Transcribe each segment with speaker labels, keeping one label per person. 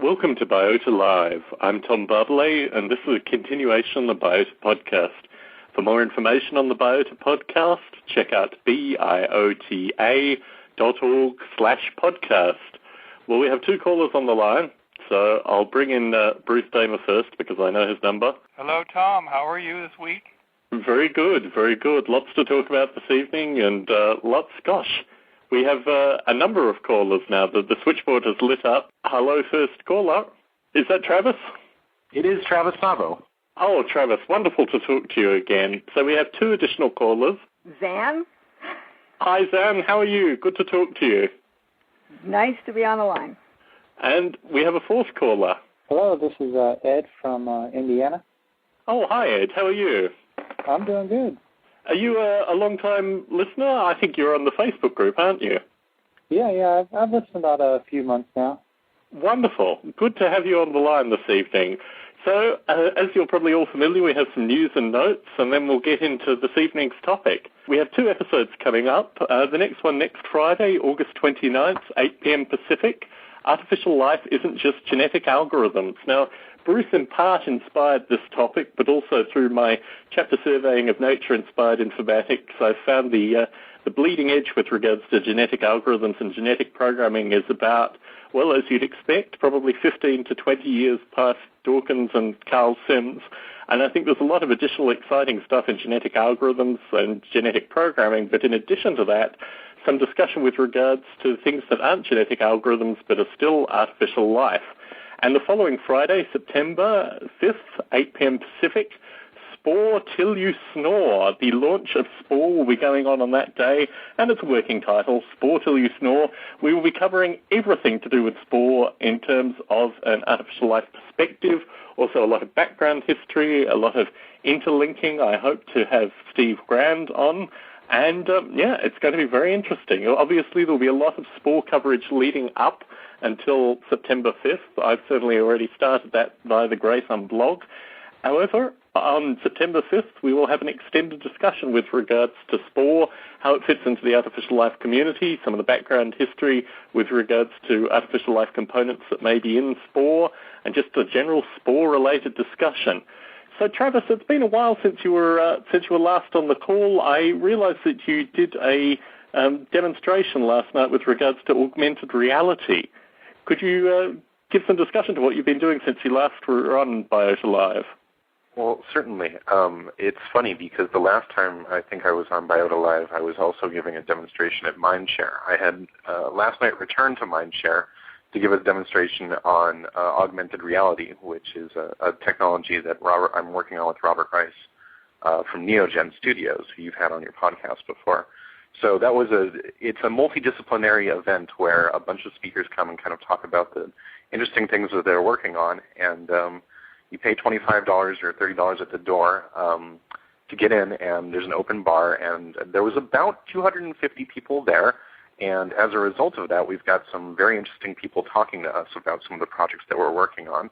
Speaker 1: Welcome to Biota Live. I'm Tom Bartley, and this is a continuation of the Biota podcast. For more information on the Biota podcast, check out biota.org/podcast. Well, we have two callers on the line, so I'll bring in Bruce Damer first because I know his number.
Speaker 2: Hello, Tom. How are you this week?
Speaker 1: Very good, very good. Lots to talk about this evening, and gosh. We have a number of callers now. The switchboard has lit up. Hello, first caller. Is that Travis?
Speaker 3: It is Travis Savo.
Speaker 1: Oh, Travis, wonderful to talk to you again. So we have two additional callers.
Speaker 4: Zann?
Speaker 1: Hi, Zann. How are you? Good to talk to you.
Speaker 4: Nice to be on the line.
Speaker 1: And we have a fourth caller.
Speaker 5: Hello, this is Ed from Indiana.
Speaker 1: Oh, hi, Ed. How are you?
Speaker 5: I'm doing good.
Speaker 1: Are you a long-time listener? I think you're on the Facebook group, aren't you?
Speaker 5: Yeah, I've listened about a few months now.
Speaker 1: Wonderful. Good to have you on the line this evening. So, as you're probably all familiar, we have some news and notes, and then we'll get into this evening's topic. We have two episodes coming up. The next one next Friday, August 29th, 8 p.m. Pacific. Artificial life isn't just genetic algorithms. Now, Bruce in part inspired this topic, but also through my chapter surveying of nature-inspired informatics, I found the bleeding edge with regards to genetic algorithms and genetic programming is about, well, as you'd expect, probably 15 to 20 years past Dawkins and Carl Sims. And I think there's a lot of additional exciting stuff in genetic algorithms and genetic programming, but in addition to that, some discussion with regards to things that aren't genetic algorithms but are still artificial life. And the following Friday, September 5th, 8 p.m. Pacific, Spore Till You Snore. The launch of Spore will be going on that day, and it's a working title, Spore Till You Snore. We will be covering everything to do with Spore in terms of an artificial life perspective, also a lot of background history, a lot of interlinking. I hope to have Steve Grand on. And, it's going to be very interesting. Obviously, there will be a lot of Spore coverage leading up until September 5th. I've certainly already started that via the Grayson blog. However, on September 5th, we will have an extended discussion with regards to Spore, how it fits into the artificial life community, some of the background history with regards to artificial life components that may be in Spore, and just a general Spore-related discussion. So, Travis, it's been a while since you were last on the call. I realized that you did a demonstration last night with regards to augmented reality. Could you give some discussion to what you've been doing since you last were on Biota Live?
Speaker 3: Well, certainly. It's funny because the last time I think I was on Biota Live, I was also giving a demonstration at Mindshare. I had last night returned to Mindshare to give a demonstration on augmented reality, which is a technology that I'm working on with Robert Rice from Neogen Studios, who you've had on your podcast before. So it's a multidisciplinary event where a bunch of speakers come and kind of talk about the interesting things that they're working on, and you pay $25 or $30 at the door to get in, and there's an open bar, and there was about 250 people there, and as a result of that, we've got some very interesting people talking to us about some of the projects that we're working on.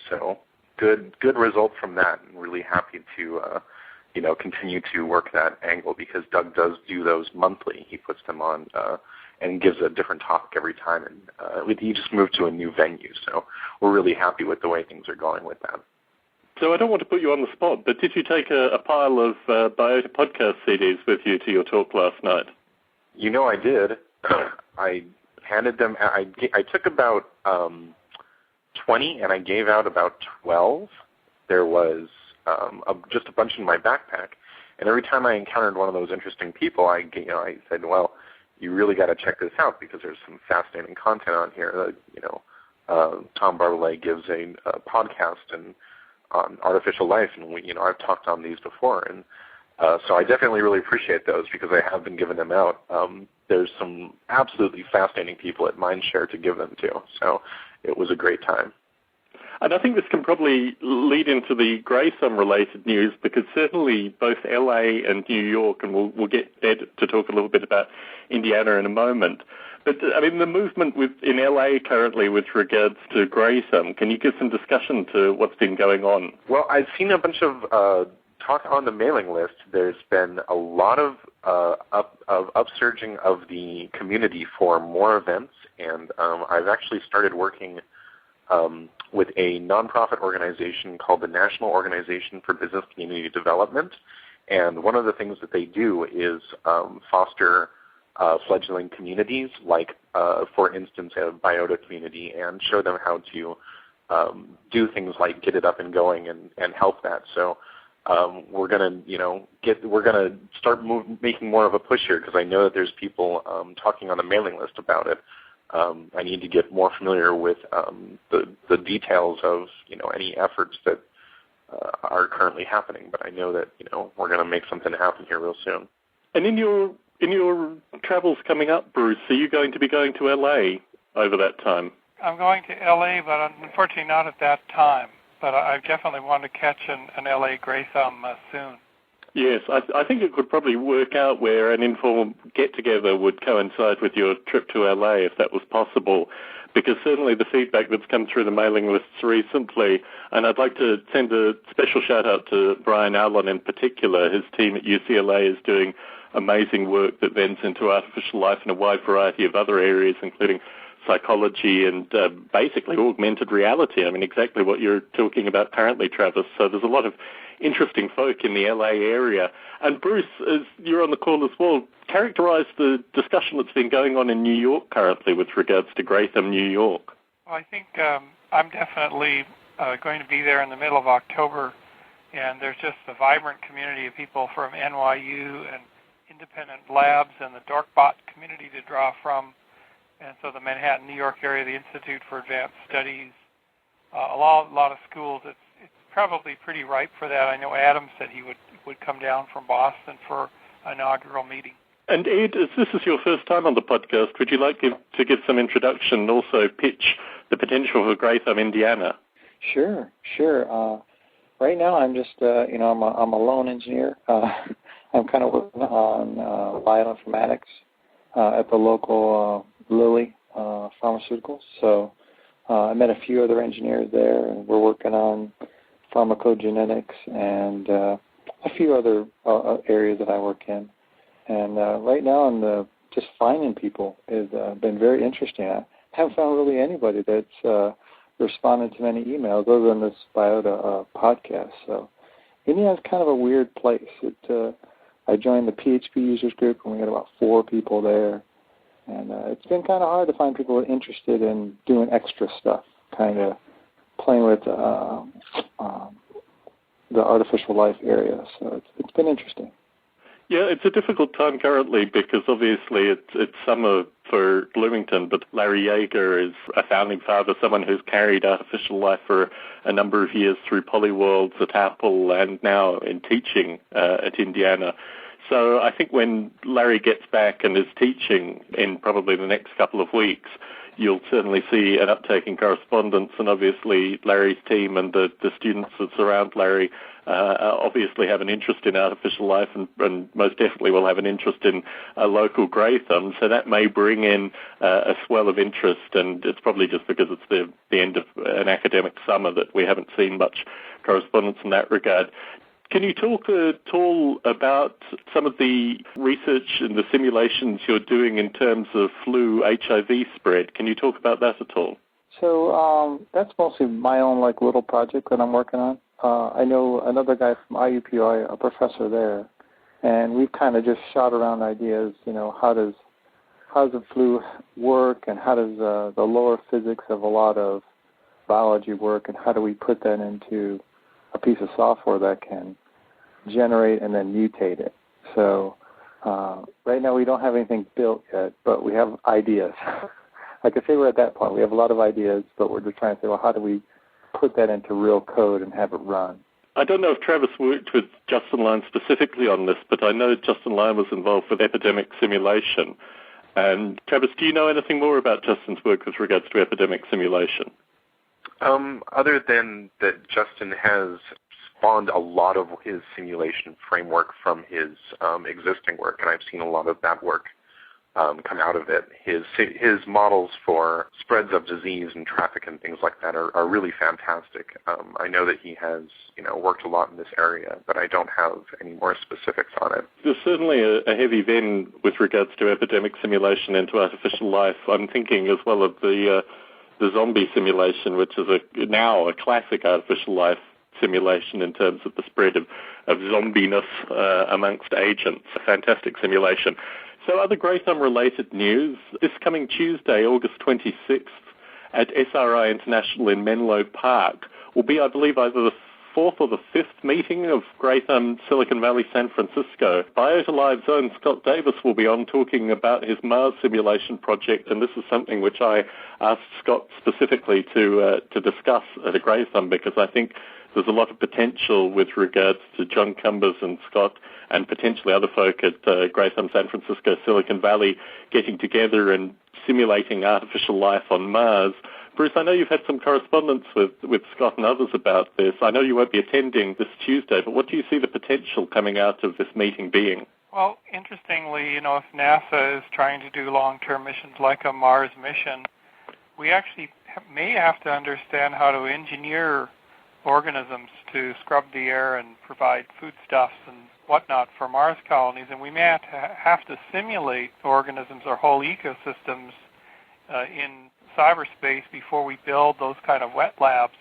Speaker 3: So good result from that, and really happy to continue to work that angle because Doug does do those monthly. He puts them on and gives a different topic every time. And he just moved to a new venue, so we're really happy with the way things are going with that.
Speaker 1: So I don't want to put you on the spot, but did you take a pile of Biota podcast CDs with you to your talk last night?
Speaker 3: You know I did. I handed them. I took about 20, and I gave out about 12. There was just a bunch in my backpack, and every time I encountered one of those interesting people, I said, well, you really got to check this out because there's some fascinating content on here. Tom Bartley gives a podcast on artificial life, and I've talked on these before, and so I definitely really appreciate those because I have been giving them out. There's some absolutely fascinating people at Mindshare to give them to, so it was a great time.
Speaker 1: And I think this can probably lead into the Grayson-related news because certainly both LA and New York, and we'll get Ed to talk a little bit about Indiana in a moment, but I mean the movement in LA currently with regards to Grayson, can you give some discussion to what's been going on?
Speaker 3: Well, I've seen a bunch of talk on the mailing list. There's been a lot of upsurging of the community for more events, and I've actually started working with a nonprofit organization called the National Organization for Business Community Development. And one of the things that they do is foster fledgling communities, like, for instance, a Biota community, and show them how to do things like get it up and going and help that. So we're gonna start making more of a push here, because I know that there's people talking on the mailing list about it. I need to get more familiar with the details of any efforts that are currently happening. But I know that we're going to make something happen here real soon.
Speaker 1: And in your travels coming up, Bruce, are you going to be going to LA over that time?
Speaker 2: I'm going to LA, but unfortunately not at that time. But I definitely want to catch an LA Gray Thumb soon. Yes,
Speaker 1: I think it could probably work out where an informal get-together would coincide with your trip to LA, if that was possible, because certainly the feedback that's come through the mailing lists recently, and I'd like to send a special shout-out to Brian Allen in particular. His team at UCLA is doing amazing work that vents into artificial life in a wide variety of other areas, including psychology and basically augmented reality. I mean, exactly what you're talking about currently, Travis. So there's a lot of interesting folk in the LA area. And Bruce, as you're on the call as well, characterize the discussion that's been going on in New York currently with regards to Gray Thumb, New York.
Speaker 2: Well, I think I'm definitely going to be there in the middle of October, and there's just a vibrant community of people from NYU and independent labs and the Dorkbot community to draw from. And so the Manhattan, New York area, the Institute for Advanced Studies, a lot of schools. It's probably pretty ripe for that. I know Adam said he would come down from Boston for an inaugural meeting. And
Speaker 1: Ed, as this is your first time on the podcast, would you like to give some introduction and also pitch the potential for Gray Thumb, Indiana?
Speaker 5: Sure. Right now I'm just, I'm a lone engineer. I'm kind of working on bioinformatics at the local Lilly Pharmaceuticals. So I met a few other engineers there, and we're working on pharmacogenetics and a few other areas that I work in. And right now, just finding people has been very interesting. I haven't found really anybody that's responded to many emails other than this Biota podcast. So Indiana's kind of a weird place. I joined the PHP users group, and we had about 4 people there. And it's been kind of hard to find people who are interested in doing extra stuff, kind of playing with the artificial life area. So it's been interesting.
Speaker 1: Yeah, it's a difficult time currently because obviously it's summer for Bloomington, but Larry Yeager is a founding father, someone who's carried artificial life for a number of years through Polyworlds at Apple and now in teaching at Indiana. So I think when Larry gets back and is teaching in probably the next couple of weeks, you'll certainly see an uptake in correspondence, and obviously Larry's team and the students that surround Larry obviously have an interest in artificial life and most definitely will have an interest in a local Gray Thumb. So that may bring in a swell of interest, and it's probably just because it's the end of an academic summer that we haven't seen much correspondence in that regard. Can you talk at all about some of the research and the simulations you're doing in terms of flu HIV spread? Can you talk about that at all?
Speaker 5: So that's mostly my own little project that I'm working on. I know another guy from IUPUI, a professor there, and we've kind of just shot around ideas. How does the flu work, and how does the lower physics of a lot of biology work, and how do we put that into a piece of software that can generate and then mutate it. So right now we don't have anything built yet, but we have ideas. I could say we're at that point. We have a lot of ideas, but we're just trying to say, well, how do we put that into real code and have it run?
Speaker 1: I don't know if Travis worked with Justin Lyon specifically on this, but I know Justin Lyon was involved with epidemic simulation. And Travis, do you know anything more about Justin's work with regards to epidemic simulation?
Speaker 3: Other than that Justin has spawned a lot of his simulation framework from his existing work, and I've seen a lot of that work come out of it. His models for spreads of disease and traffic and things like that are really fantastic. I know that he has worked a lot in this area, but I don't have any more specifics on it.
Speaker 1: There's certainly a heavy vein with regards to epidemic simulation into artificial life. I'm thinking as well of the the zombie simulation, which is now a classic artificial life simulation in terms of the spread of zombiness amongst agents. A fantastic simulation. So other Grey Thumb-related news, this coming Tuesday, August 26th, at SRI International in Menlo Park, will be, I believe, either the fourth or the fifth meeting of Grey Thumb Silicon Valley San Francisco. Biota Live's own Scott Davis will be on talking about his Mars simulation project, and this is something which I asked Scott specifically to discuss at a Grey Thumb, because I think there's a lot of potential with regards to John Cumbers and Scott and potentially other folk at Grey Thumb San Francisco Silicon Valley getting together and simulating artificial life on Mars. Bruce, I know you've had some correspondence with Scott and others about this. I know you won't be attending this Tuesday, but what do you see the potential coming out of this meeting being?
Speaker 2: Well, interestingly, if NASA is trying to do long-term missions like a Mars mission, we actually may have to understand how to engineer organisms to scrub the air and provide foodstuffs and whatnot for Mars colonies, and we may have to simulate organisms or whole ecosystems in cyberspace before we build those kind of wet labs.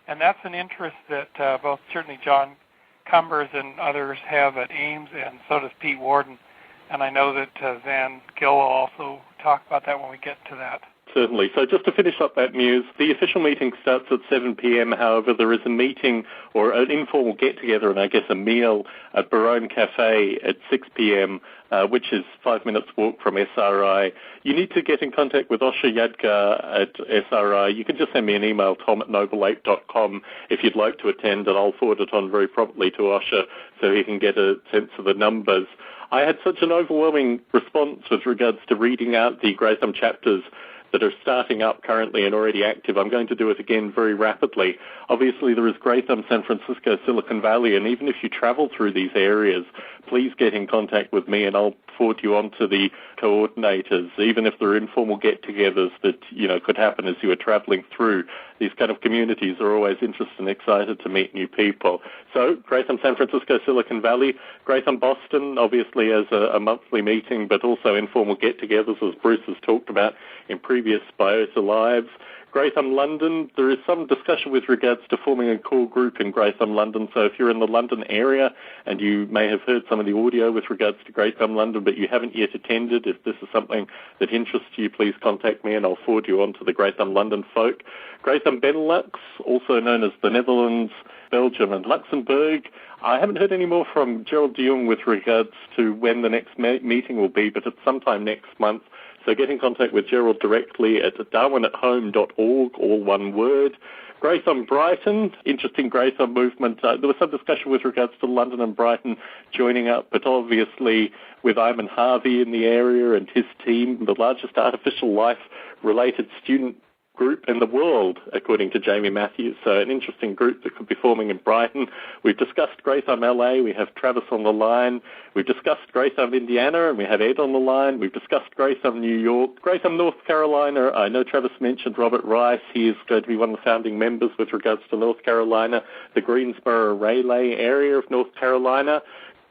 Speaker 2: And that's an interest that both certainly John Cumbers and others have at Ames, and so does Pete Warden. And I know that Zann Gill will also talk about that when we get to that.
Speaker 1: Certainly. So just to finish up that news, the official meeting starts at 7 p.m. However, there is a meeting or an informal get-together and I guess a meal at Barone Cafe at 6 p.m., which is 5 minutes walk from SRI. You need to get in contact with Osher Yadgar at SRI. You can just send me an email, tom@noble8.com, if you'd like to attend, and I'll forward it on very promptly to Osher so he can get a sense of the numbers. I had such an overwhelming response with regards to reading out the Grey Thumb chapters that are starting up currently and already active. I'm going to do it again very rapidly. Obviously, there is Grey Thumb San Francisco, Silicon Valley, and even if you travel through these areas, please get in contact with me and I'll forward you on to the coordinators, even if there are informal get-togethers that, could happen as you are traveling through. These kind of communities are always interested and excited to meet new people. So, Grey Thumb San Francisco, Silicon Valley, Grey Thumb Boston, obviously as a monthly meeting, but also informal get-togethers, as Bruce has talked about in previous Biota Lives. Grey Thumb London, there is some discussion with regards to forming a core group in Grey Thumb London. So if you're in the London area and you may have heard some of the audio with regards to Grey Thumb London, but you haven't yet attended, if this is something that interests you, please contact me and I'll forward you on to the Grey Thumb London folk. Grey Thumb Benelux, also known as the Netherlands, Belgium and Luxembourg. I haven't heard any more from Gerald de Jong with regards to when the next meeting will be, but it's sometime next month. So get in contact with Gerald directly at darwinathome.org, all one word. Grey Thumb Brighton, interesting Grey Thumb movement. There was some discussion with regards to London and Brighton joining up, but obviously with Iman Harvey in the area and his team, the largest artificial life-related student group in the world, according to Jamie Matthews. So an interesting group that could be forming in Brighton. We've discussed Grey Thumb LA. We have Travis on the line. We've discussed Grey Thumb Indiana, and we have Ed on the line. We've discussed Grey Thumb New York. Grey Thumb North Carolina. I know Travis mentioned Robert Rice. He is going to be one of the founding members with regards to North Carolina, the Greensboro Rayleigh area of North Carolina.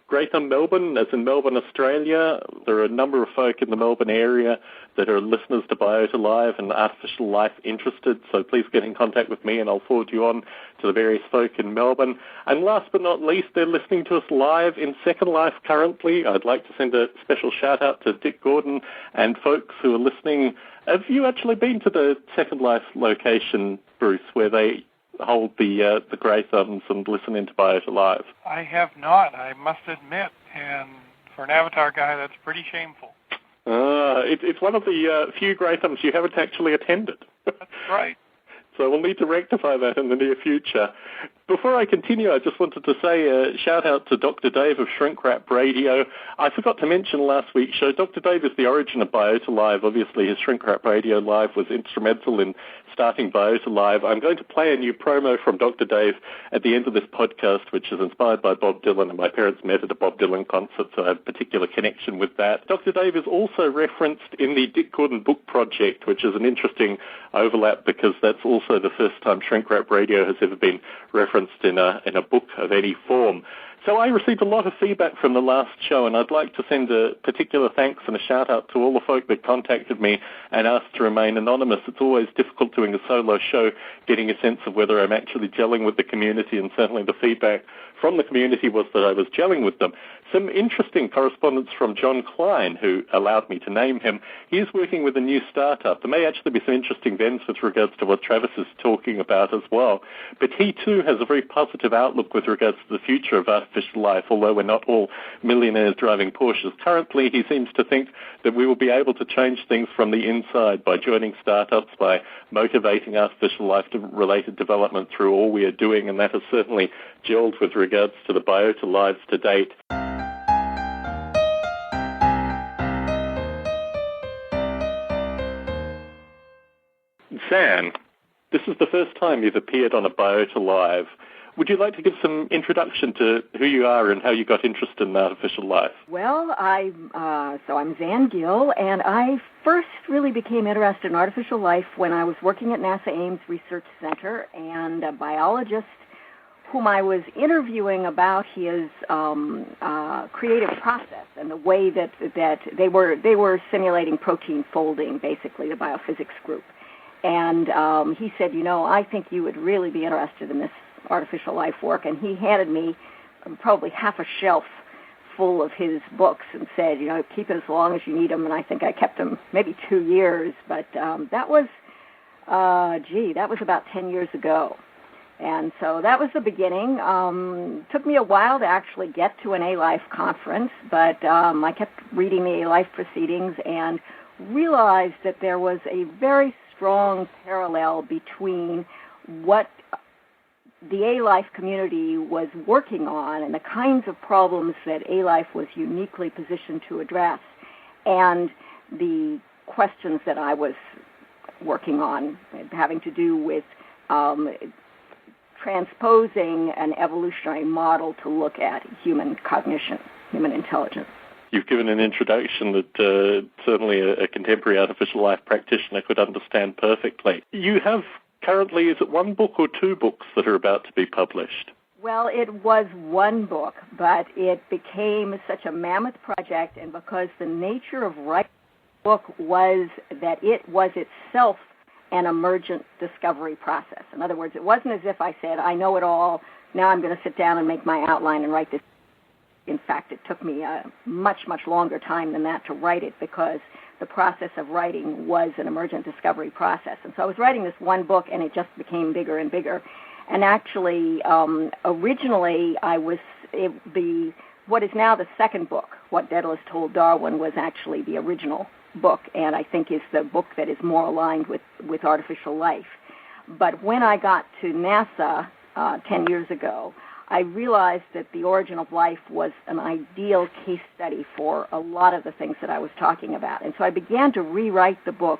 Speaker 1: Grey Thumb Melbourne, as in Melbourne, Australia. There are a number of folk in the Melbourne area that are listeners to Biota Live and artificial life interested, so please get in contact with me and I'll forward you on to the various folk in Melbourne. And last but not least, they're listening to us live in Second Life currently. I'd like to send a special shout-out to Dick Gordon and folks who are listening. Have you actually been to the Second Life location, Bruce, where they hold the Grey Thumbs and listen into Biota Live?
Speaker 2: I have not, I must admit, and for an Avatar guy, that's pretty shameful.
Speaker 1: It's one of the few Grey Thumbs you haven't actually attended.
Speaker 2: That's right.
Speaker 1: So we'll need to rectify that in the near future. Before I continue, I just wanted to say a shout-out to Dr. Dave of Shrink Wrap Radio. I forgot to mention last week's show, Dr. Dave is the origin of Biota Live. Obviously, his Shrink Wrap Radio Live was instrumental in starting Biota Live. I'm going to play a new promo from Dr. Dave at the end of this podcast, which is inspired by Bob Dylan, and my parents met at a Bob Dylan concert, so I have a particular connection with that. Dr. Dave is also referenced in the Dick Gordon Book Project, which is an interesting overlap because that's also the first time Shrink Wrap Radio has ever been referenced in a book of any form. So I received a lot of feedback from the last show, and I'd like to send a particular thanks and a shout-out to all the folk that contacted me and asked to remain anonymous. It's always difficult doing a solo show, getting a sense of whether I'm actually gelling with the community, and certainly the feedback from the community was that I was gelling with them. Some interesting correspondence from John Klein, who allowed me to name him. He's working with a new startup. There may actually be some interesting bends with regards to what Travis is talking about as well. But he, too, has a very positive outlook with regards to the future of artificial life, although we're not all millionaires driving Porsches. Currently, he seems to think that we will be able to change things from the inside by joining startups, by motivating artificial life-related development through all we are doing, and that has certainly gelled with regards to the Biota lives to date. Zann, this is the first time you've appeared on a Biota Live. Would you like to give some introduction to who you are and how you got interested in artificial life?
Speaker 4: Well, I'm Zann Gill, and I first really became interested in artificial life when I was working at NASA Ames Research Center, and a biologist whom I was interviewing about his creative process and the way that they were simulating protein folding, basically, the biophysics group. And he said, I think you would really be interested in this artificial life work. And he handed me probably half a shelf full of his books and said, keep it as long as you need them. And I think I kept them maybe 2 years. But that was about 10 years ago. And so that was the beginning. Took me a while to actually get to an A-Life conference, but I kept reading the A-Life proceedings and realized that there was a very strong parallel between what the A-Life community was working on and the kinds of problems that A-Life was uniquely positioned to address and the questions that I was working on having to do with transposing an evolutionary model to look at human cognition, human intelligence.
Speaker 1: You've given an introduction that certainly a contemporary artificial life practitioner could understand perfectly. You have currently, is it one book or 2 books that are about to be published?
Speaker 4: Well, it was one book, but it became such a mammoth project, and because the nature of writing the book was that it was itself an emergent discovery process. In other words, it wasn't as if I said, I know it all, now I'm going to sit down and make my outline and write this. In fact, it took me a much, much longer time than that to write it because the process of writing was an emergent discovery process. And so I was writing this one book, and it just became bigger and bigger. And actually, originally, what is now the second book, What Daedalus Told Darwin, was actually the original book, and I think is the book that is more aligned with artificial life. But when I got to NASA 10 years ago, I realized that The Origin of Life was an ideal case study for a lot of the things that I was talking about. And so I began to rewrite the book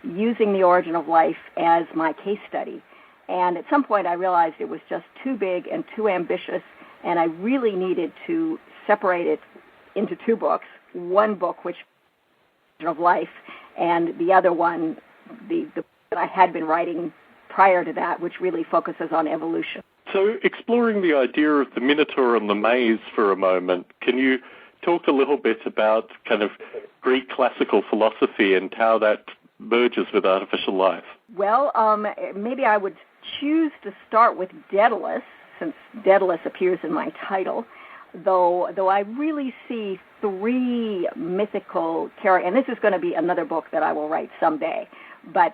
Speaker 4: using The Origin of Life as my case study. And at some point I realized it was just too big and too ambitious, and I really needed to separate it into 2 books, one book which of life, and the other one, the that I had been writing prior to that, which really focuses on evolution.
Speaker 1: So exploring the idea of the Minotaur and the maze for a moment, can you talk a little bit about kind of Greek classical philosophy and how that merges with artificial life?
Speaker 4: Well, maybe I would choose to start with Daedalus, since Daedalus appears in my title, though I really see 3 mythical characters, and this is going to be another book that I will write someday, but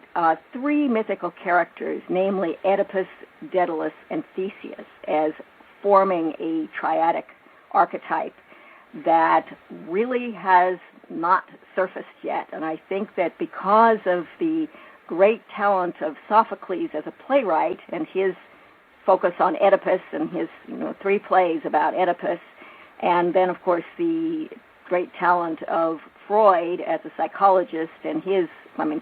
Speaker 4: 3 mythical characters, namely Oedipus, Daedalus, and Theseus, as forming a triadic archetype that really has not surfaced yet. And I think that because of the great talent of Sophocles as a playwright and his focus on Oedipus and his 3 plays about Oedipus, and then, of course, the great talent of Freud as a psychologist, and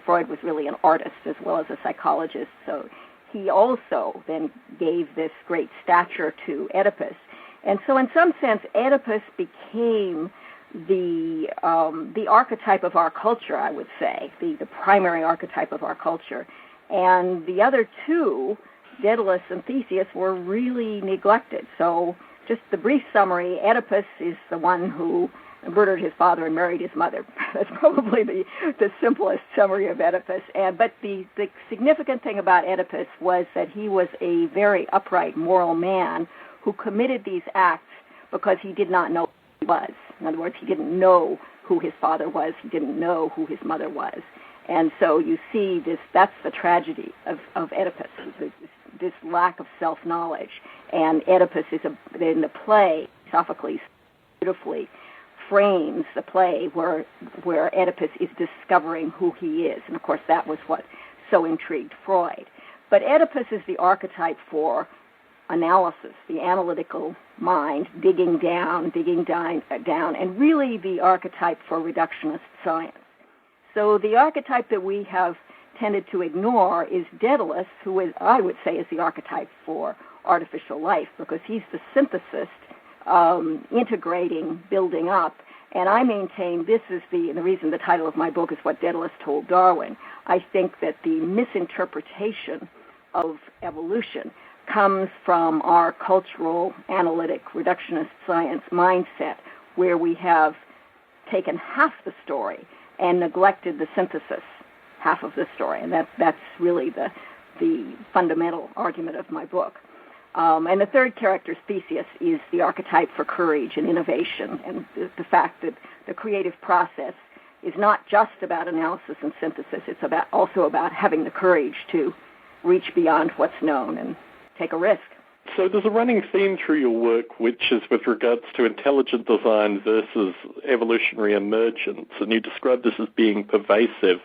Speaker 4: Freud was really an artist as well as a psychologist, so he also then gave this great stature to Oedipus. And so in some sense, Oedipus became the archetype of our culture, I would say, the primary archetype of our culture. And the other 2, Daedalus and Theseus, were really neglected. So just the brief summary, Oedipus is the one who murdered his father and married his mother. That's probably the simplest summary of Oedipus. But the significant thing about Oedipus was that he was a very upright, moral man who committed these acts because he did not know who he was. In other words, he didn't know who his father was. He didn't know who his mother was. And so you see this, that's the tragedy of Oedipus, this lack of self-knowledge. And Oedipus is in the play, Sophocles beautifully frames the play where Oedipus is discovering who he is. And of course that was what so intrigued Freud. But Oedipus is the archetype for analysis, the analytical mind, digging down, and really the archetype for reductionist science. So the archetype that we have tended to ignore is Daedalus, who is, I would say, is the archetype for artificial life, because he's the synthesist, integrating, building up. And I maintain this is the reason the title of my book is What Daedalus Told Darwin. I think that the misinterpretation of evolution comes from our cultural, analytic, reductionist science mindset, where we have taken half the story and neglected the synthesis, half of the story. And that's really the fundamental argument of my book. And the third character, Theseus, is the archetype for courage and innovation, and the fact that the creative process is not just about analysis and synthesis. It's also about having the courage to reach beyond what's known and take a risk.
Speaker 1: So there's a running theme through your work, which is with regards to intelligent design versus evolutionary emergence, and you describe this as being pervasive.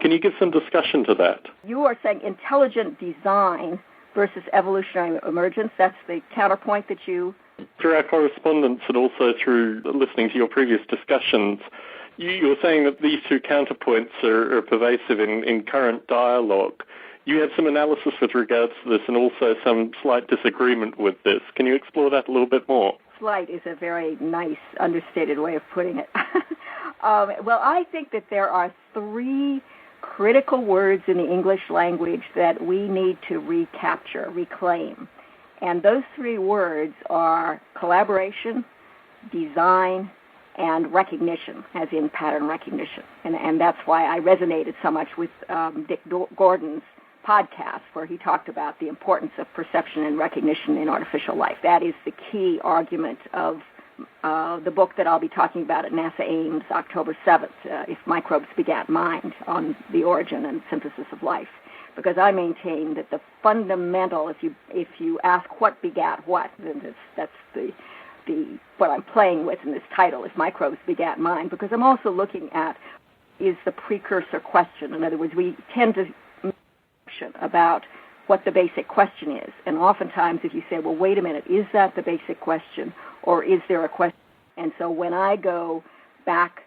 Speaker 1: Can you give some discussion to that?
Speaker 4: You are saying intelligent design versus evolutionary emergence. That's the counterpoint that you...
Speaker 1: Through our correspondence and also through listening to your previous discussions, you're saying that these two counterpoints are pervasive in current dialogue. You have some analysis with regards to this and also some slight disagreement with this. Can you explore that a little bit more?
Speaker 4: Slight is a very nice, understated way of putting it. Well, I think that there are three critical words in the English language that we need to reclaim. And those three words are collaboration, design, and recognition, as in pattern recognition. And that's why I resonated so much with Dick Gordon's podcast, where he talked about the importance of perception and recognition in artificial life. That is the key argument of the book that I'll be talking about at NASA Ames October 7th, If Microbes Begat Mind, on the origin and synthesis of life. Because I maintain that the fundamental, if you ask what begat what, then that's the what I'm playing with in this title, If Microbes Begat Mind, because I'm also looking at is the precursor question. In other words, we tend to about what the basic question is. And oftentimes if you say, well, wait a minute, is that the basic question or is there a question? And so when I go back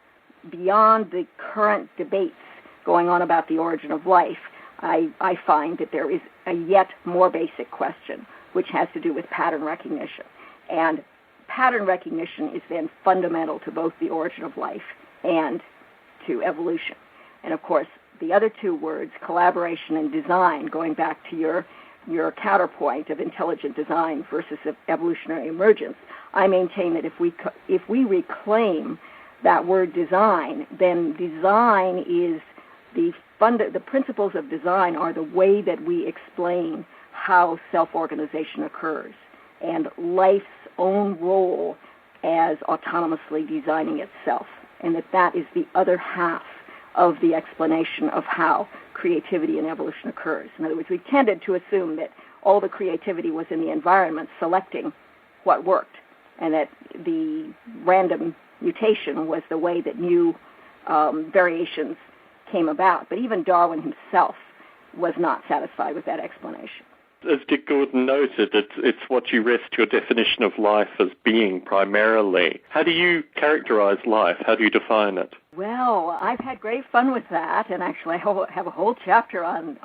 Speaker 4: beyond the current debates going on about the origin of life, I find that there is a yet more basic question, which has to do with pattern recognition. And pattern recognition is then fundamental to both the origin of life and to evolution. And of course, the other two words, collaboration and design, going back to your counterpoint of intelligent design versus evolutionary emergence, I maintain that if we reclaim that word design, then design is the principles of design are the way that we explain how self-organization occurs and life's own role as autonomously designing itself, and that is the other half of the explanation of how creativity and evolution occurs. In other words, we tended to assume that all the creativity was in the environment selecting what worked, and that the random mutation was the way that new variations came about. But even Darwin himself was not satisfied with that explanation.
Speaker 1: As Dick Gordon noted, it's what you rest your definition of life as being primarily. How do you characterize life? How do you define it?
Speaker 4: Well, I've had great fun with that, and actually I have a whole chapter on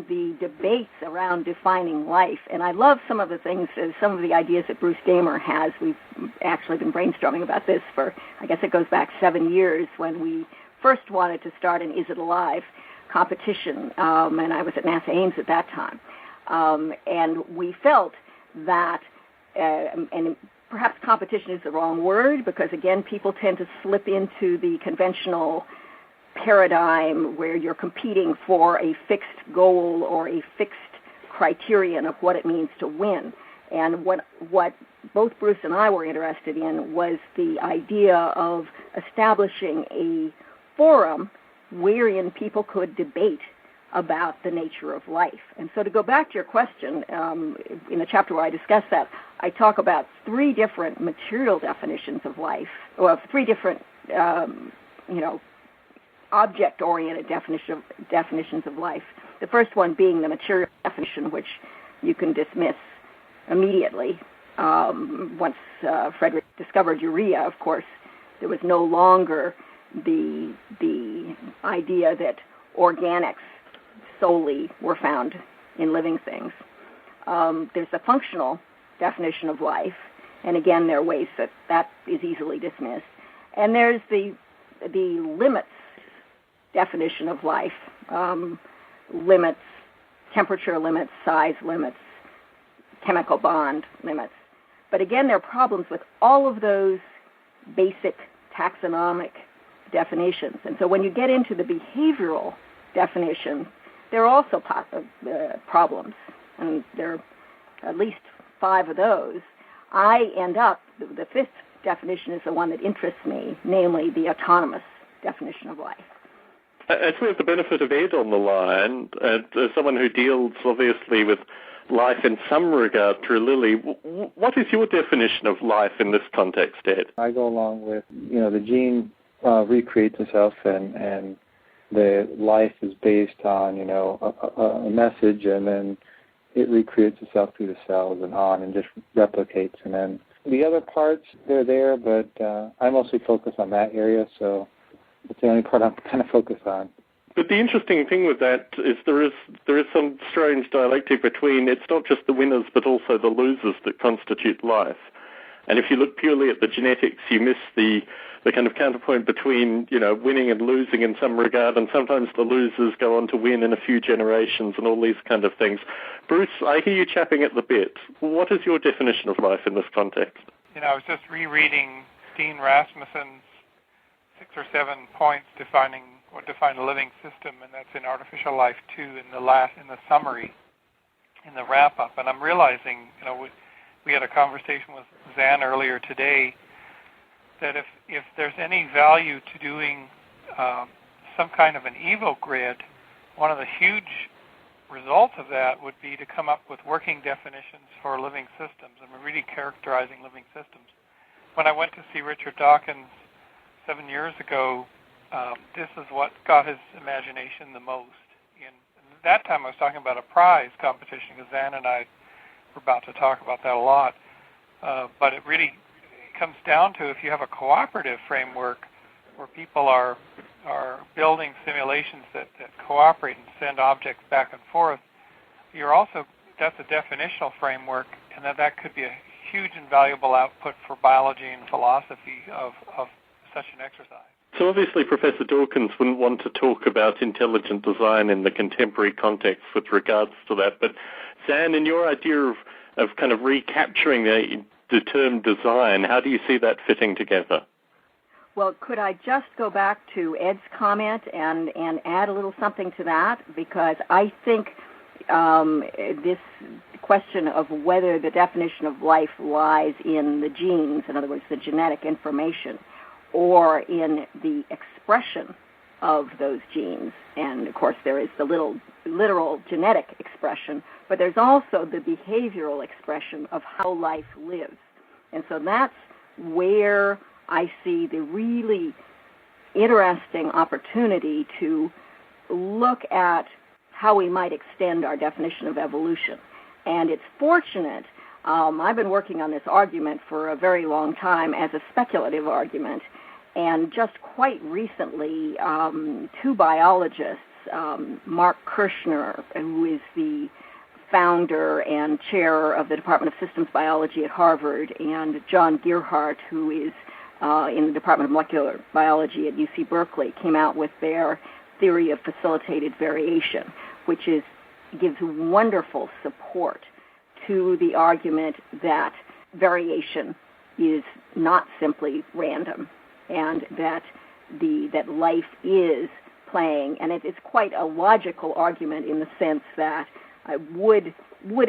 Speaker 4: the debates around defining life. And I love some of the ideas that Bruce Damer has. We've actually been brainstorming about this for, I guess it goes back 7 years, when we first wanted to start an Is It Alive competition, and I was at NASA Ames at that time. And we felt that, and perhaps competition is the wrong word, because again, people tend to slip into the conventional paradigm where you're competing for a fixed goal or a fixed criterion of what it means to win. And what both Bruce and I were interested in was the idea of establishing a forum wherein people could debate about the nature of life. And so to go back to your question, in the chapter where I discuss that, I talk about three different material definitions of life, or three different, object-oriented definitions of life. The first one being the material definition, which you can dismiss immediately. Once Frederick discovered urea, of course, there was no longer the idea that organics solely were found in living things. There's the functional definition of life, and again, there are ways that is easily dismissed. And there's the limits definition of life, limits, temperature limits, size limits, chemical bond limits. But again, there are problems with all of those basic taxonomic definitions. And so when you get into the behavioral definition, there are also problems, and there are at least 5 of those. I end up, the 5th definition is the one that interests me, namely the autonomous definition of life.
Speaker 1: As we have the benefit of Ed on the line, as someone who deals obviously with life in some regard through Lily, what is your definition of life in this context, Ed?
Speaker 5: I go along with, the gene recreates itself, and the life is based on, a message, and then it recreates itself through the cells and on, and just replicates. And then the other parts, they're there, but I mostly focus on that area, so it's the only part I'm kind of focused on.
Speaker 1: But the interesting thing with that is there is some strange dialectic between, it's not just the winners but also the losers that constitute life. And if you look purely at the genetics, you miss the kind of counterpoint between, winning and losing in some regard, and sometimes the losers go on to win in a few generations and all these kind of things. Bruce, I hear you chapping at the bit. What is your definition of life in this context?
Speaker 2: I was just rereading Steen Rasmussen's 6 or 7 points defining what define a living system, and that's in Artificial Life 2 in the summary, in the wrap-up. And I'm realizing, we had a conversation with Zann earlier today, that if there's any value to doing some kind of an Evo grid, one of the huge results of that would be to come up with working definitions for living systems, and we're really characterizing living systems. When I went to see Richard Dawkins 7 years ago, this is what got his imagination the most. And that time I was talking about a prize competition, because Zann and I were about to talk about that a lot. But it really comes down to, if you have a cooperative framework where people are building simulations that cooperate and send objects back and forth, that's a definitional framework, and that could be a huge and valuable output for biology and philosophy of such an exercise.
Speaker 1: So obviously Professor Dawkins wouldn't want to talk about intelligent design in the contemporary context with regards to that, but Zann, in your idea of kind of recapturing the term design, how do you see that fitting together?
Speaker 4: Well, could I just go back to Ed's comment and add a little something to that? Because I think this question of whether the definition of life lies in the genes, in other words, the genetic information, or in the expression of those genes. And, of course, there is the literal genetic expression, but there's also the behavioral expression of how life lives. And so that's where I see the really interesting opportunity to look at how we might extend our definition of evolution. And it's fortunate, I've been working on this argument for a very long time as a speculative argument, and just quite recently, 2 biologists, Mark Kirshner, who is the founder and chair of the Department of Systems Biology at Harvard, and John Gearhart, who is in the Department of Molecular Biology at UC Berkeley, came out with their theory of facilitated variation, which gives wonderful support to the argument that variation is not simply random, and that life is playing, and it's quite a logical argument in the sense that would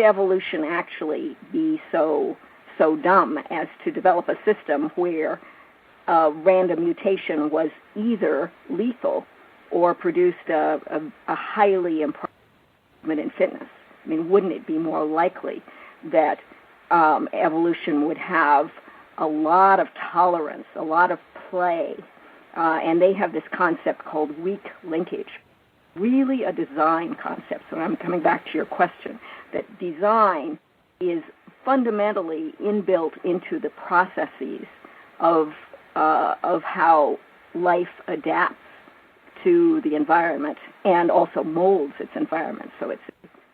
Speaker 4: evolution actually be so dumb as to develop a system where random mutation was either lethal or produced a highly improvement in fitness? I mean, wouldn't it be more likely that evolution would have a lot of tolerance, a lot of play, and they have this concept called weak linkage, really a design concept. So I'm coming back to your question, that design is fundamentally inbuilt into the processes of how life adapts to the environment and also molds its environment. So it's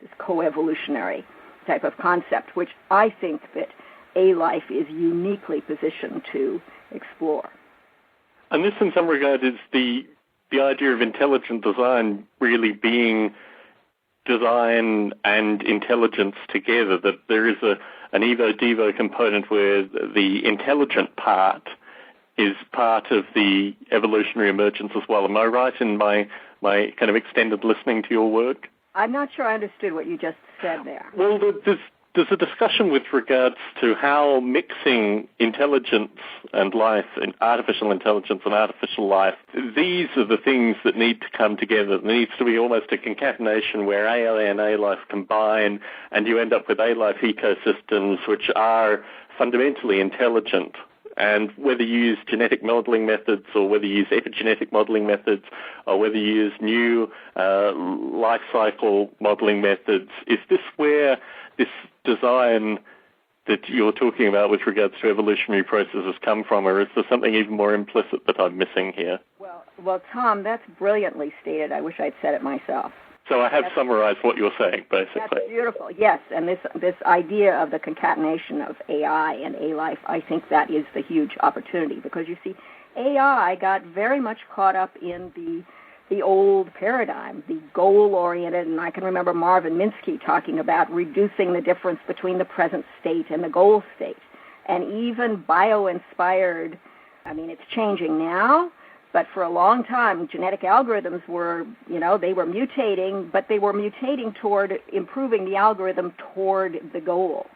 Speaker 4: this coevolutionary type of concept, which I think that A-life is uniquely positioned to explore.
Speaker 1: And this, in some regard, is the idea of intelligent design really being design and intelligence together, that there is an evo-devo component where the intelligent part is part of the evolutionary emergence as well. Am I right in my kind of extended listening to your work?
Speaker 4: I'm not sure I understood what you just said there.
Speaker 1: Well, there's a discussion with regards to how mixing intelligence and life, and artificial intelligence and artificial life, these are the things that need to come together. There needs to be almost a concatenation where AI and A-life combine, and you end up with A-life ecosystems which are fundamentally intelligent. And whether you use genetic modeling methods or whether you use epigenetic modeling methods or whether you use new life cycle modeling methods, is this where this design that you're talking about with regards to evolutionary processes come from, or is there something even more implicit that I'm missing here?
Speaker 4: Well, Tom, that's brilliantly stated. I wish I'd said it myself.
Speaker 1: So I have summarized what you're saying, basically.
Speaker 4: That's beautiful, yes. And this idea of the concatenation of AI and A-life, I think that is the huge opportunity, because you see, AI got very much caught up in the old paradigm, the goal-oriented, and I can remember Marvin Minsky talking about reducing the difference between the present state and the goal state. And even bio-inspired, I mean, it's changing now, but for a long time, genetic algorithms were, they were mutating, but they were mutating toward improving the algorithm toward the goal.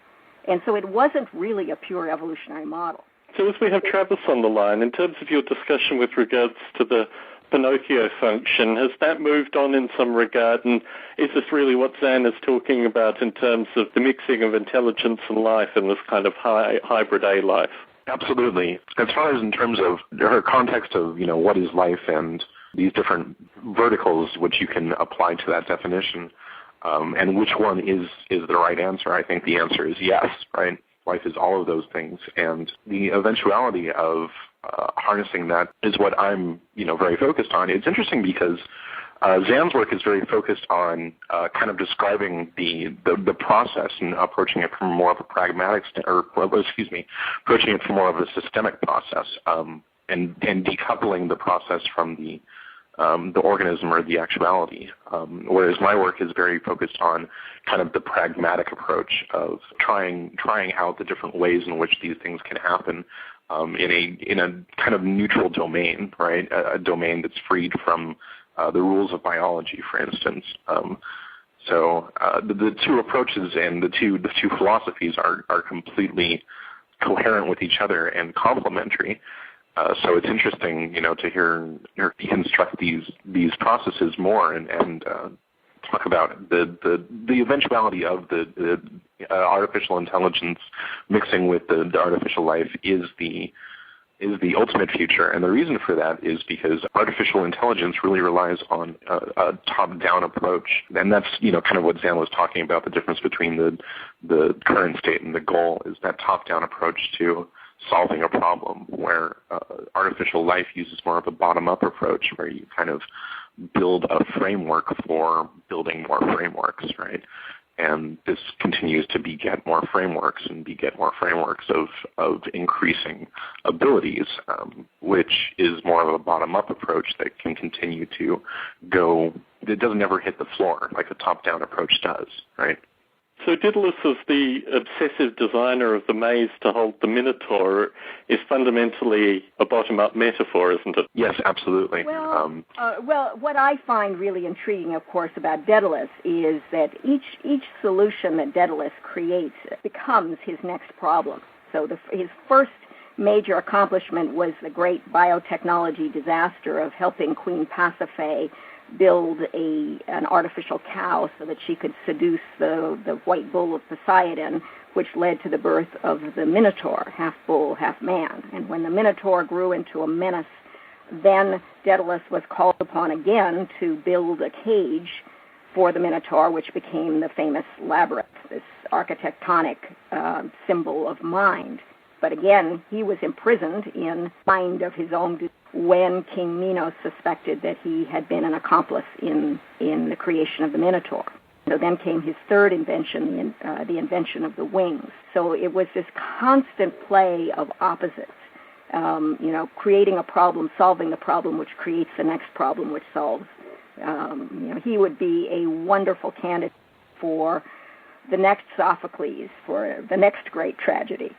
Speaker 4: And so it wasn't really a pure evolutionary model.
Speaker 1: So as we have Travis on the line, in terms of your discussion with regards to the Pinocchio function, has that moved on in some regard? And is this really what Zann is talking about in terms of the mixing of intelligence and life in this kind of hybrid A-life?
Speaker 3: Absolutely. As far as in terms of her context of, what is life and these different verticals which you can apply to that definition, and which one is the right answer, I think the answer is yes, right? Life is all of those things, and the eventuality of harnessing that is what I'm, very focused on. It's interesting because Zann's work is very focused on kind of describing the process and approaching it from more of a pragmatic, approaching it from more of a systemic process, and decoupling the process from the organism or the actuality. Whereas my work is very focused on kind of the pragmatic approach of trying out the different ways in which these things can happen in a kind of neutral domain, right? A domain that's freed from the rules of biology, for instance. So the two approaches and the two philosophies are completely coherent with each other and complementary. So it's interesting, to hear deconstruct these processes more and talk about the eventuality of the artificial intelligence mixing with the artificial life is the ultimate future. And the reason for that is because artificial intelligence really relies on a top-down approach. And that's, kind of what Zann was talking about, the difference between the current state and the goal is that top-down approach to solving a problem, where artificial life uses more of a bottom-up approach, where you kind of build a framework for building more frameworks, right? And this continues to beget more frameworks and beget more frameworks of increasing abilities, which is more of a bottom-up approach that can continue to go. It doesn't ever hit the floor like a top-down approach does, right?
Speaker 1: So Daedalus, as the obsessive designer of the maze to hold the Minotaur, is fundamentally a bottom-up metaphor, isn't it?
Speaker 3: Yes, absolutely.
Speaker 4: Well, what I find really intriguing, of course, about Daedalus is that each solution that Daedalus creates becomes his next problem. So his first major accomplishment was the great biotechnology disaster of helping Queen Pasiphae build an artificial cow so that she could seduce the white bull of Poseidon, which led to the birth of the Minotaur, half bull, half man. And when the Minotaur grew into a menace, then Daedalus was called upon again to build a cage for the Minotaur, which became the famous labyrinth, this architectonic symbol of mind. But again, he was imprisoned in mind of his own when King Minos suspected that he had been an accomplice in the creation of the Minotaur. So then came his third invention, the invention of the wings. So it was this constant play of opposites, creating a problem, solving the problem, which creates the next problem, which solves. He would be a wonderful candidate for the next Sophocles, for the next great tragedy.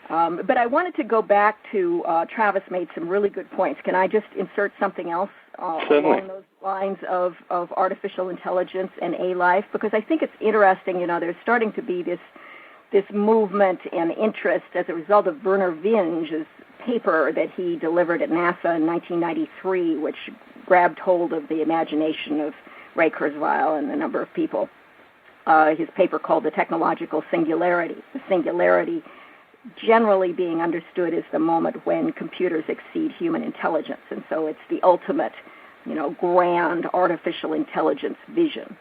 Speaker 4: But I wanted to go back to, Travis made some really good points. Can I just insert something else along those lines of artificial intelligence and A-life? Because I think it's interesting, there's starting to be this movement and interest as a result of Werner Vinge's paper that he delivered at NASA in 1993, which grabbed hold of the imagination of Ray Kurzweil and a number of people. His paper called The Technological Singularity. The singularity generally being understood as the moment when computers exceed human intelligence. And so it's the ultimate, grand artificial intelligence vision.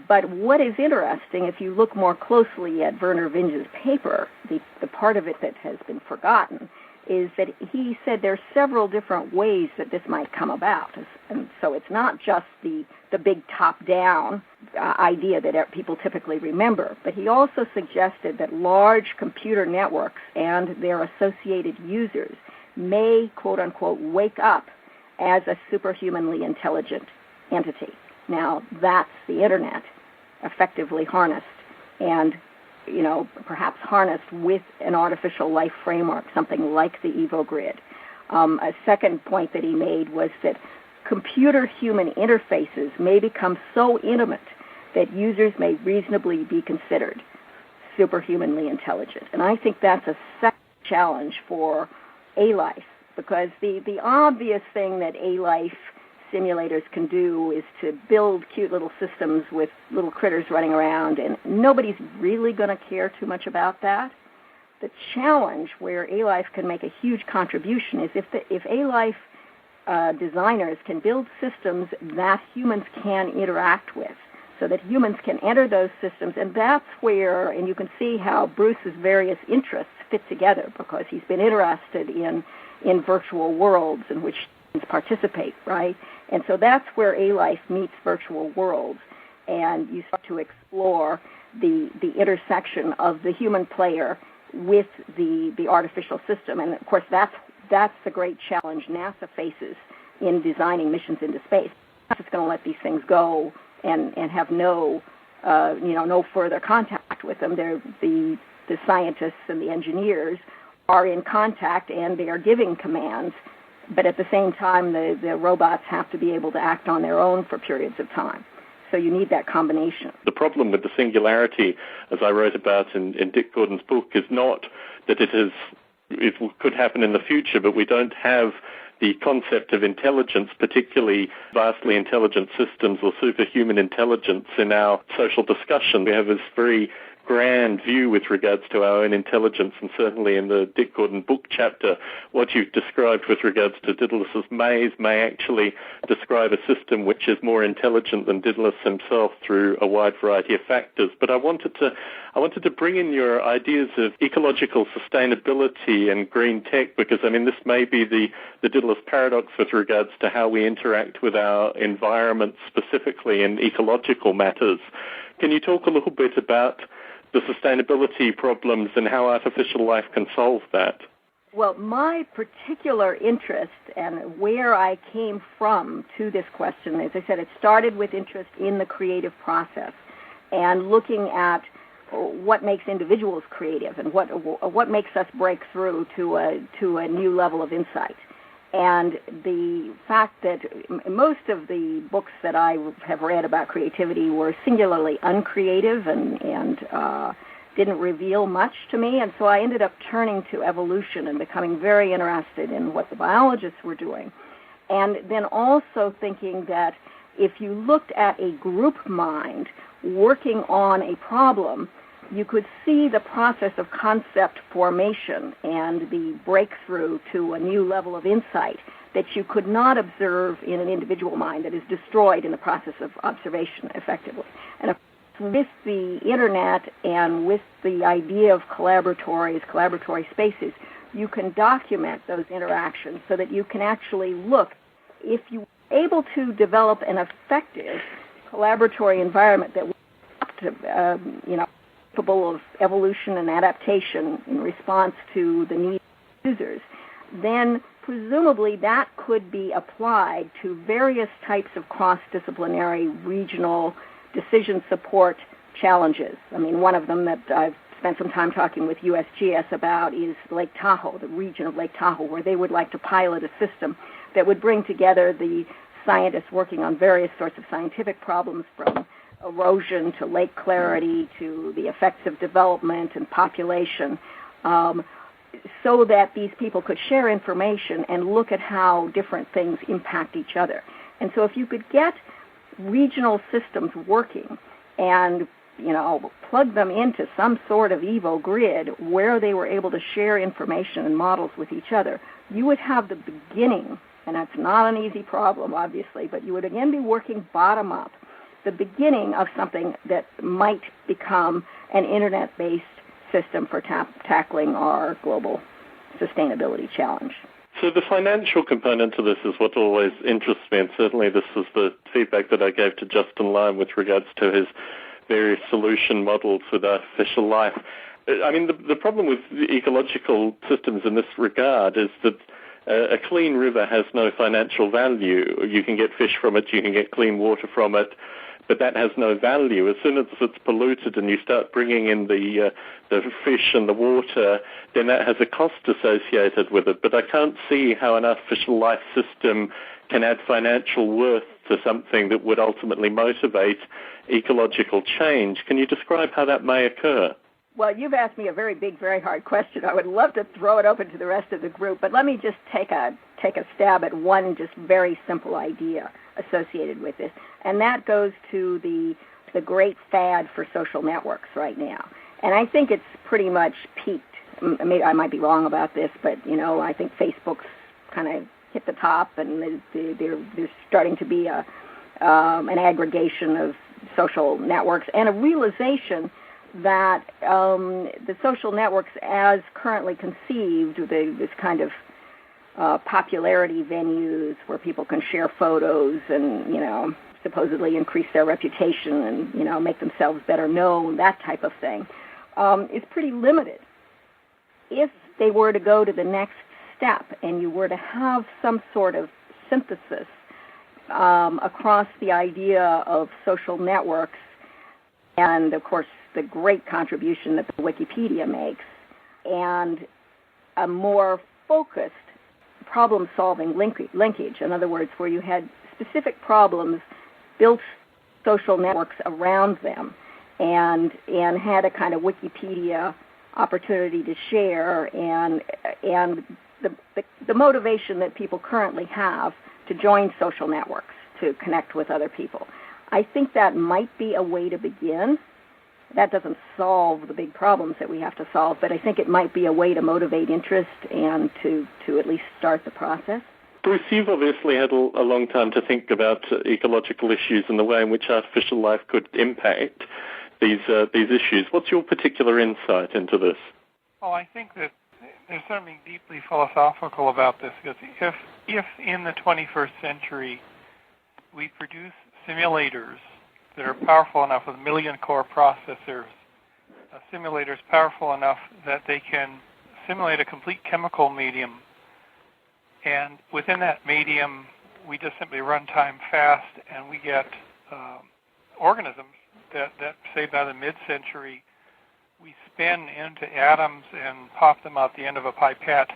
Speaker 4: But what is interesting, if you look more closely at Werner Vinge's paper, the part of it that has been forgotten, is that he said there are several different ways that this might come about. And so it's not just the big top-down idea that people typically remember, but he also suggested that large computer networks and their associated users may, quote-unquote, wake up as a superhumanly intelligent entity. Now, that's the Internet effectively harnessed and perhaps harnessed with an artificial life framework, something like the EvoGrid. A second point that he made was that computer-human interfaces may become so intimate that users may reasonably be considered superhumanly intelligent. And I think that's a second challenge for A-Life, because the obvious thing that A-Life simulators can do is to build cute little systems with little critters running around, and nobody's really going to care too much about that. The challenge where A-Life can make a huge contribution is if A-Life designers can build systems that humans can interact with, so that humans can enter those systems, and that's where, and you can see how Bruce's various interests fit together, because he's been interested in virtual worlds in which humans participate, right? And so that's where A-Life meets virtual worlds, and you start to explore the intersection of the human player with the artificial system. And of course, that's the great challenge NASA faces in designing missions into space. It's just going to let these things go and have no further contact with them. The scientists and the engineers are in contact, and they are giving commands. But at the same time, the robots have to be able to act on their own for periods of time. So you need that combination.
Speaker 1: The problem with the singularity, as I wrote about in Dick Gordon's book, is not that it could happen in the future, but we don't have the concept of intelligence, particularly vastly intelligent systems or superhuman intelligence, in our social discussion. We have this very grand view with regards to our own intelligence, and certainly in the Dick Gordon book chapter, what you've described with regards to Daedalus's maze may actually describe a system which is more intelligent than Daedalus himself through a wide variety of factors. But I wanted to bring in your ideas of ecological sustainability and green tech, because this may be the Daedalus paradox with regards to how we interact with our environment, specifically in ecological matters. Can you talk a little bit about the sustainability problems and how artificial life can solve that?
Speaker 4: Well, my particular interest and where I came from to this question, as I said, it started with interest in the creative process and looking at what makes individuals creative and what makes us break through to a new level of insight. And the fact that most of the books that I have read about creativity were singularly uncreative and didn't reveal much to me, and so I ended up turning to evolution and becoming very interested in what the biologists were doing. And then also thinking that if you looked at a group mind working on a problem, you could see the process of concept formation and the breakthrough to a new level of insight that you could not observe in an individual mind that is destroyed in the process of observation effectively. And with the Internet and with the idea of collaboratory spaces, you can document those interactions so that you can actually look. If you are able to develop an effective collaboratory environment that will, capable of evolution and adaptation in response to the needs of users, then presumably that could be applied to various types of cross-disciplinary regional decision support challenges. I mean, one of them that I've spent some time talking with USGS about is Lake Tahoe, the region of Lake Tahoe, where they would like to pilot a system that would bring together the scientists working on various sorts of scientific problems, from erosion to lake clarity to the effects of development and population, so that these people could share information and look at how different things impact each other. And so if you could get regional systems working and plug them into some sort of Evo grid where they were able to share information and models with each other, you would have the beginning, and that's not an easy problem, obviously, but you would again be working bottom up, the beginning of something that might become an Internet-based system for tackling our global sustainability challenge.
Speaker 1: So the financial component to this is what always interests me, and certainly this was the feedback that I gave to Justin Lime with regards to his various solution models with artificial life. I mean, the problem with ecological systems in this regard is that a clean river has no financial value. You can get fish from it, you can get clean water from it, but that has no value. As soon as it's polluted and you start bringing in the fish and the water, then that has a cost associated with it. But I can't see how an artificial life system can add financial worth to something that would ultimately motivate ecological change. Can you describe how that may occur?
Speaker 4: Well, you've asked me a very big, very hard question. I would love to throw it open to the rest of the group, but let me just take a stab at one just very simple idea associated with this, and that goes to the great fad for social networks right now. And I think it's pretty much peaked. Maybe I might be wrong about this, but I think Facebook's kind of hit the top, and there's starting to be an aggregation of social networks and a realization that the social networks as currently conceived, this kind of popularity venues where people can share photos and, supposedly increase their reputation and, make themselves better known, that type of thing, is pretty limited. If they were to go to the next step and you were to have some sort of synthesis across the idea of social networks and, of course, the great contribution that the Wikipedia makes, and a more focused problem-solving linkage, in other words, where you had specific problems, built social networks around them, and had a kind of Wikipedia opportunity to share, and the motivation that people currently have to join social networks to connect with other people. I think that might be a way to begin. That doesn't solve the big problems that we have to solve, but I think it might be a way to motivate interest and to at least start the process.
Speaker 1: Bruce, you've obviously had a long time to think about ecological issues and the way in which artificial life could impact these issues. What's your particular insight into this?
Speaker 2: Well, I think that there's something deeply philosophical about this, because if in the 21st century we produce simulators that are powerful enough with million-core processors, simulators powerful enough that they can simulate a complete chemical medium, and within that medium we just simply run time fast, and we get organisms that say by the mid-century we spin into atoms and pop them out the end of a pipette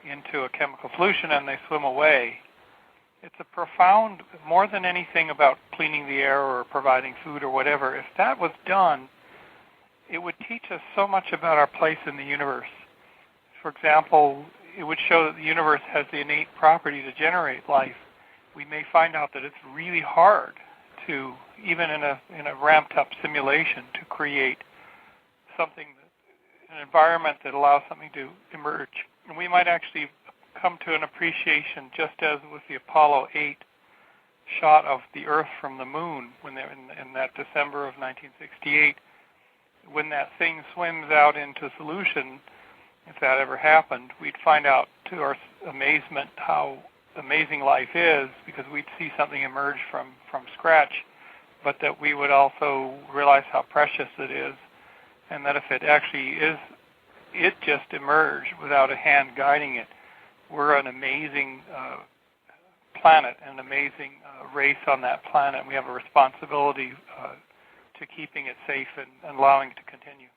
Speaker 2: into a chemical solution, and they swim away. It's a profound, more than anything about cleaning the air or providing food or whatever. If that was done, it would teach us so much about our place in the universe. For example, it would show that the universe has the innate property to generate life. We may find out that it's really hard to, even in a ramped-up simulation, to create something, an environment that allows something to emerge. And we might actually come to an appreciation, just as with the Apollo 8 shot of the Earth from the moon when they're in that December of 1968, when that thing swims out into solution, if that ever happened, we'd find out to our amazement how amazing life is, because we'd see something emerge from scratch, but that we would also realize how precious it is, and that if it actually is, it just emerged without a hand guiding it. We're an amazing planet, an amazing race on that planet. We have a responsibility to keeping it safe and allowing it to continue.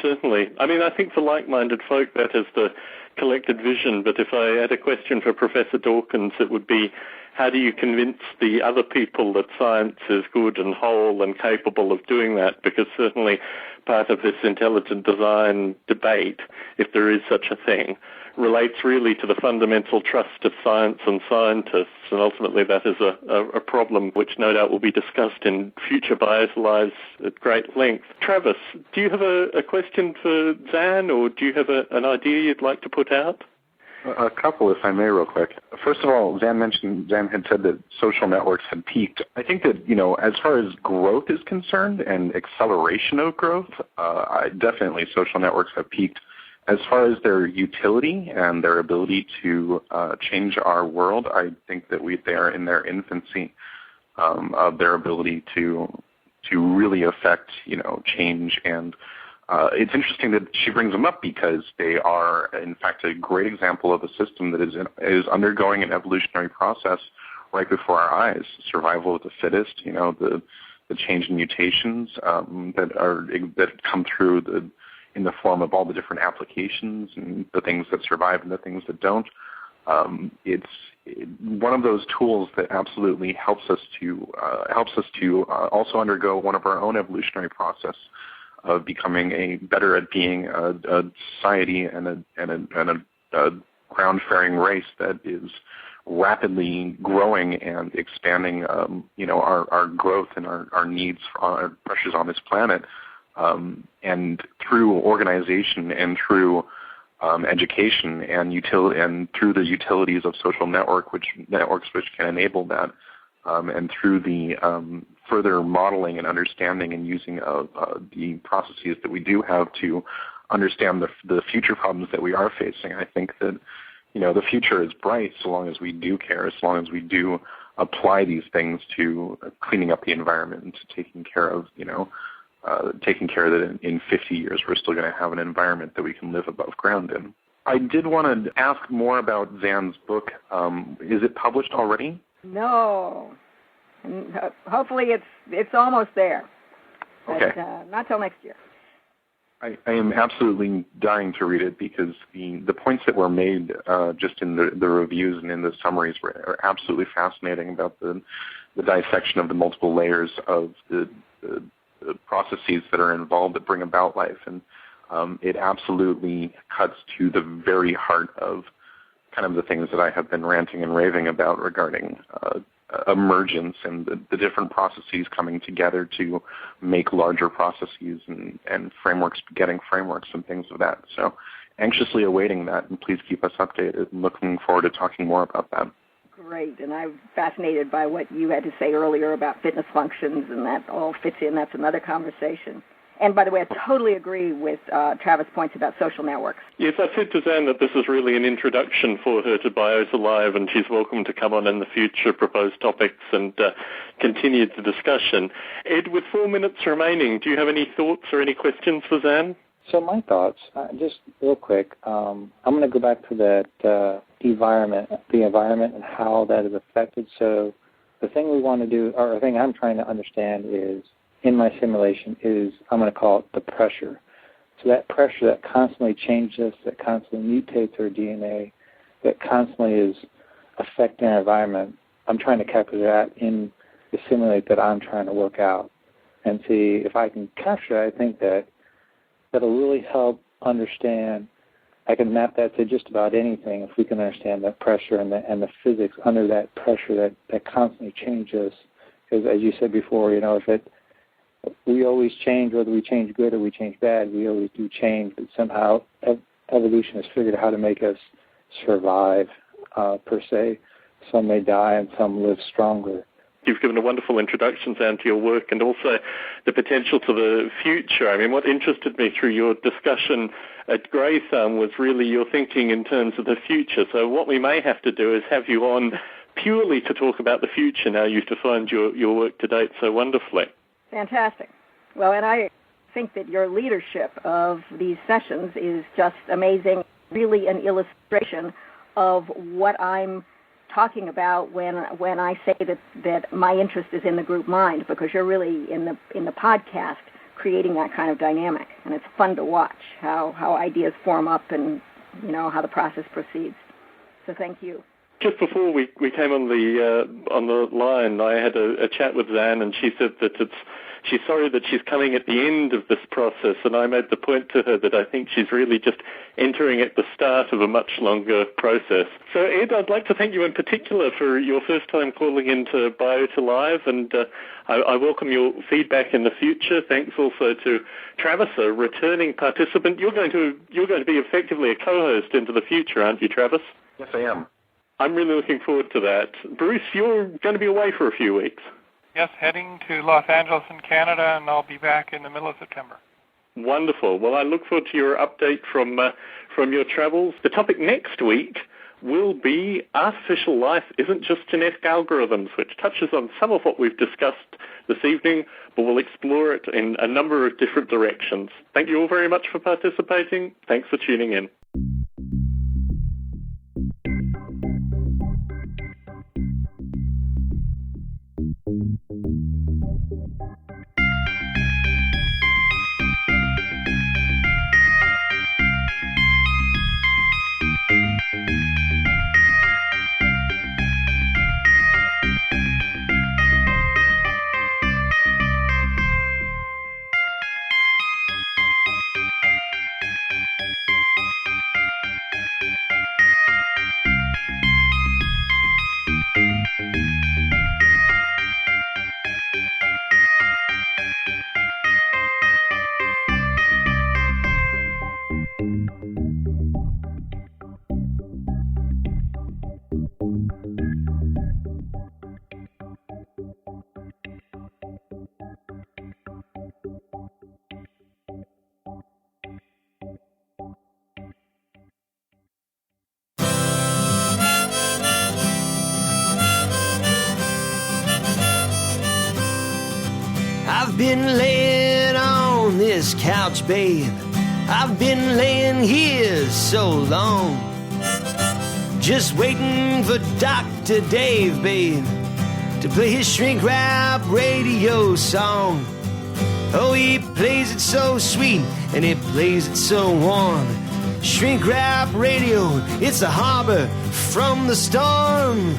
Speaker 1: Certainly. I mean, I think for like-minded folk that is the collected vision, but if I had a question for Professor Dawkins, it would be, how do you convince the other people that science is good and whole and capable of doing that? Because certainly part of this intelligent design debate, if there is such a thing, relates really to the fundamental trust of science and scientists, and ultimately that is a problem which no doubt will be discussed in future Biota Lives at great length. Travis, do you have a question for Zann, or do you have an idea you'd like to put out?
Speaker 3: A couple, if I may, real quick. First of all, Zann had said that social networks had peaked. I think that, as far as growth is concerned and acceleration of growth, definitely social networks have peaked. As far as their utility and their ability to change our world, I think that they are in their infancy of their ability to really affect, change. And it's interesting that she brings them up, because they are, in fact, a great example of a system that is undergoing an evolutionary process right before our eyes. Survival of the fittest, the change in mutations that come through in the form of all the different applications and the things that survive and the things that don't. It's one of those tools that absolutely helps us to also undergo one of our own evolutionary process of becoming better at being a society and a ground-faring race that is rapidly growing and expanding, our growth and our needs, our pressures on this planet. And through organization and through education and through the utilities of social networks which can enable that, and through the further modeling and understanding and using of the processes that we do have to understand the future problems that we are facing, I think that the future is bright so long as we do care, as long as we do apply these things to cleaning up the environment and to taking care of that in 50 years we're still going to have an environment that we can live above ground in. I did want to ask more about Zann's book. Is it published already?
Speaker 4: No. Hopefully it's almost there.
Speaker 3: Okay.
Speaker 4: But not till next year.
Speaker 3: I am absolutely dying to read it, because the points that were made just in the reviews and in the summaries are absolutely fascinating about the dissection of the multiple layers of the processes that are involved that bring about life. And it absolutely cuts to the very heart of kind of the things that I have been ranting and raving about regarding emergence and the different processes coming together to make larger processes and frameworks, getting frameworks and things of that. So anxiously awaiting that, and please keep us updated. I'm looking forward to talking more about that.
Speaker 4: Great, and I'm fascinated by what you had to say earlier about fitness functions, and that all fits in. That's another conversation. And by the way, I totally agree with Travis' points about social networks. Yes,
Speaker 1: I said to Zann that this is really an introduction for her to Biota Live, and she's welcome to come on in the future, propose topics, and continue the discussion. Ed, with 4 minutes remaining, do you have any thoughts or any questions for Zann?
Speaker 5: So my thoughts, just real quick, I'm going to go back to that the environment and how that is affected. So the thing we want to do, or the thing I'm trying to understand is, in my simulation is, I'm going to call it the pressure. So that pressure that constantly changes, that constantly mutates our DNA, that constantly is affecting our environment, I'm trying to capture that in the simulate that I'm trying to work out. And see if I can capture it, I think that'll really help understand. I can map that to just about anything if we can understand that pressure and the physics under that pressure that constantly changes. Because as you said before, we always change, whether we change good or we change bad, we always do change, but somehow evolution has figured out how to make us survive, per se. Some may die and some live stronger.
Speaker 1: You've given a wonderful introduction, Zann, to your work and also the potential to the future. I mean, what interested me through your discussion at Graythumb was really your thinking in terms of the future. So what we may have to do is have you on purely to talk about the future now you've defined your work to date so wonderfully.
Speaker 4: Fantastic. Well, and I think that your leadership of these sessions is just amazing, really an illustration of what I'm talking about when I say that my interest is in the group mind, because you're really in the podcast creating that kind of dynamic, and it's fun to watch how ideas form up and how the process proceeds. So thank you.
Speaker 1: Just before we came on the line, I had a chat with Zann, and she said that she's sorry that she's coming at the end of this process, and I made the point to her that I think she's really just entering at the start of a much longer process. So, Ed, I'd like to thank you in particular for your first time calling into Biota Live, and I welcome your feedback in the future. Thanks also to Travis, a returning participant. You're going to be effectively a co-host into the future, aren't you, Travis?
Speaker 3: Yes, I am.
Speaker 1: I'm really looking forward to that. Bruce, you're going to be away for a few weeks.
Speaker 2: Yes, heading to Los Angeles in Canada, and I'll be back in the middle of September.
Speaker 1: Wonderful. Well, I look forward to your update from your travels. The topic next week will be Artificial Life Isn't Just Genetic Algorithms, which touches on some of what we've discussed this evening, but we'll explore it in a number of different directions. Thank you all very much for participating. Thanks for tuning in.
Speaker 6: I've been laying on this couch, babe. I've been laying here so long, just waiting for Dr. Dave, babe, to play his shrink wrap radio song. Oh, he plays it so sweet and he plays it so warm. Shrink wrap radio, it's a harbor from the storm.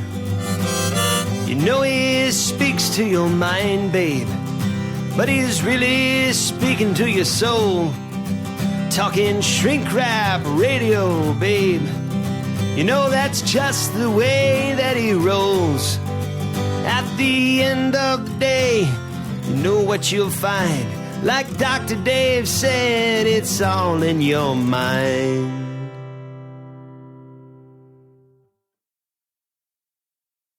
Speaker 6: You know he speaks to your mind, babe, but he's really speaking to your soul. Talking shrink wrap radio, babe. You know that's just the way that he rolls. At the end of the day, you know what you'll find. Like Dr. Dave said, it's all in your mind.